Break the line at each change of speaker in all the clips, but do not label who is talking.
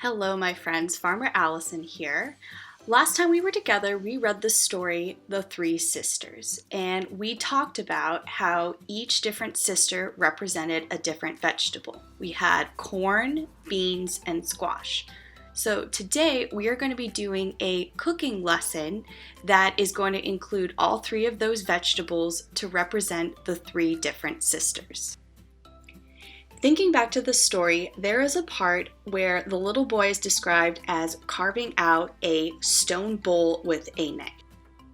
Hello, my friends. Farmer Allison here. Last time we were together, we read the story, The Three Sisters, and we talked about how each different sister represented a different vegetable. We had corn, beans, and squash. So today we are going to be doing a cooking lesson that is going to include all three of those vegetables to represent the three different sisters. Thinking back to the story, there is a part where the little boy is described as carving out a stone bowl with a neck.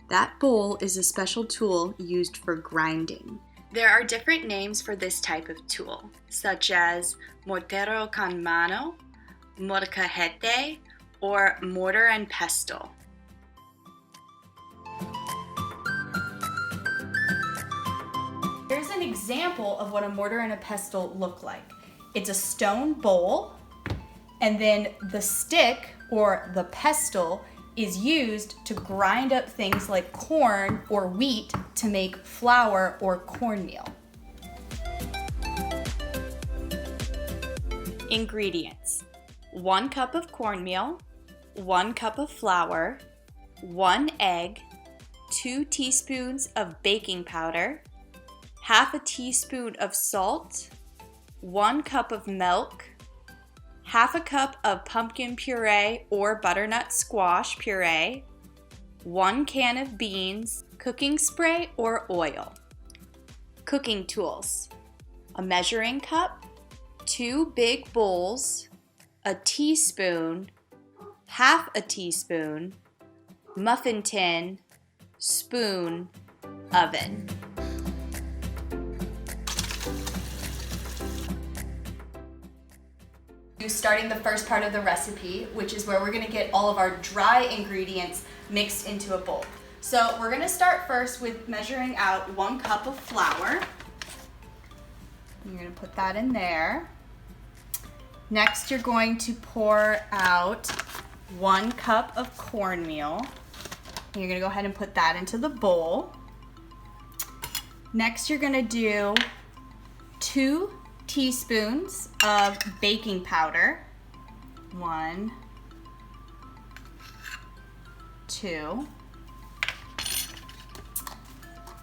That bowl is a special tool used for grinding. There are different names for this type of tool, such as mortero con mano, molcajete, or mortar and pestle. Here's an example of what a mortar and a pestle look like. It's a stone bowl, and then the stick or the pestle is used to grind up things like corn or wheat to make flour or cornmeal. Ingredients: 1 cup of cornmeal, 1 cup of flour, 1 egg, 2 teaspoons of baking powder, half a teaspoon of salt, 1 cup of milk, half a cup of pumpkin puree or butternut squash puree, 1 can of beans, cooking spray or oil. Cooking tools: a measuring cup, 2 big bowls, a teaspoon, half a teaspoon, muffin tin, spoon, oven. Starting the first part of the recipe, which is where we're going to get all of our dry ingredients mixed into a bowl. So we're going to start first with measuring out 1 cup of flour. You're going to put that in there. Next, you're going to pour out 1 cup of cornmeal. You're going to go ahead and put that into the bowl. Next, you're going to do 2 teaspoons of baking powder. 1, 2.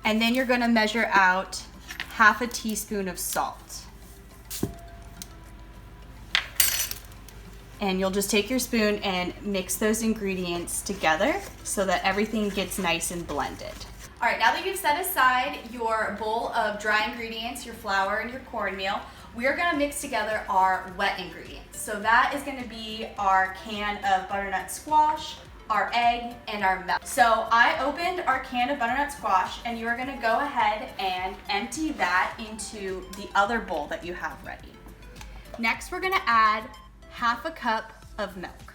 And then you're going to measure out half a teaspoon of salt. And you'll just take your spoon and mix those ingredients together so that everything gets nice and blended. All right, now that you've set aside your bowl of dry ingredients, your flour and your cornmeal, we are gonna mix together our wet ingredients. So that is gonna be our can of butternut squash, our egg, and our milk. So I opened our can of butternut squash, and you are gonna go ahead and empty that into the other bowl that you have ready. Next, we're gonna add half a cup of milk.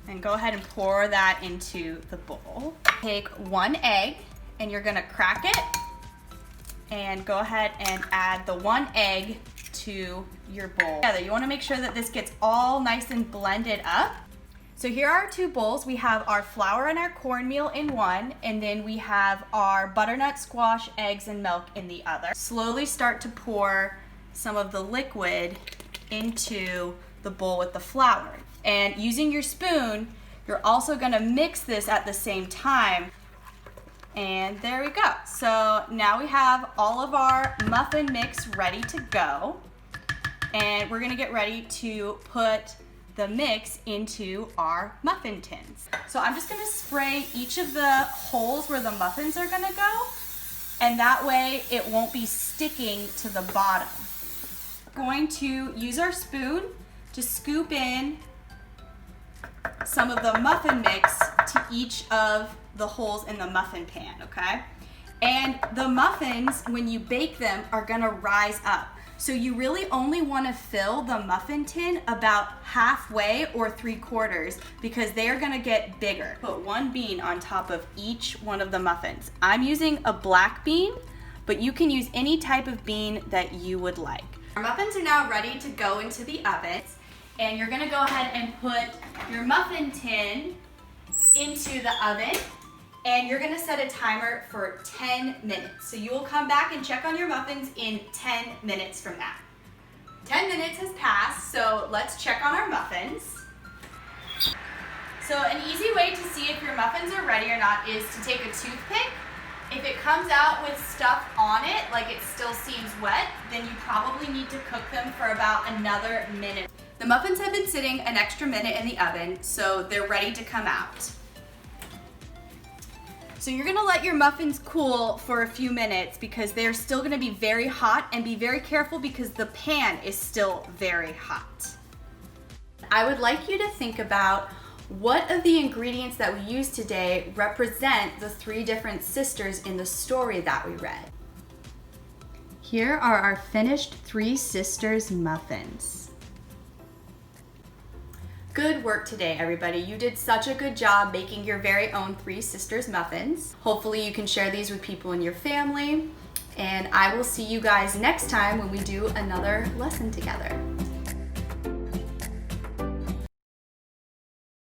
And go ahead and pour that into the bowl. Take 1 egg, and you're gonna crack it, and go ahead and add the 1 egg to your bowl. You wanna make sure that this gets all nice and blended up. So here are our 2 bowls. We have our flour and our cornmeal in one, and then we have our butternut squash, eggs, and milk in the other. Slowly start to pour some of the liquid into the bowl with the flour. And using your spoon, you're also gonna mix this at the same time. And there we go. So now we have all of our muffin mix ready to go. And we're gonna get ready to put the mix into our muffin tins. So I'm just gonna spray each of the holes where the muffins are gonna go. And that way it won't be sticking to the bottom. Going to use our spoon to scoop in some of the muffin mix to each of the holes in the muffin pan, okay? And the muffins, when you bake them, are gonna rise up. So you really only wanna fill the muffin tin about halfway or 3/4 because they are gonna get bigger. Put 1 bean on top of each one of the muffins. I'm using a black bean, but you can use any type of bean that you would like. Our muffins are now ready to go into the oven. And you're gonna go ahead and put your muffin tin into the oven, and you're gonna set a timer for 10 minutes. So you will come back and check on your muffins in 10 minutes from now. 10 minutes has passed, so let's check on our muffins. So an easy way to see if your muffins are ready or not is to take a toothpick. If it comes out with stuff on it, like it still seems wet, then you probably need to cook them for about another minute. The muffins have been sitting an extra minute in the oven, so they're ready to come out. So you're gonna let your muffins cool for a few minutes because they're still gonna be very hot, and be very careful because the pan is still very hot. I would like you to think about what of the ingredients that we use today represent the three different sisters in the story that we read. Here are our finished Three Sisters muffins. Good work today, everybody. You did such a good job making your very own Three Sisters muffins. Hopefully you can share these with people in your family, and I will see you guys next time when we do another lesson together.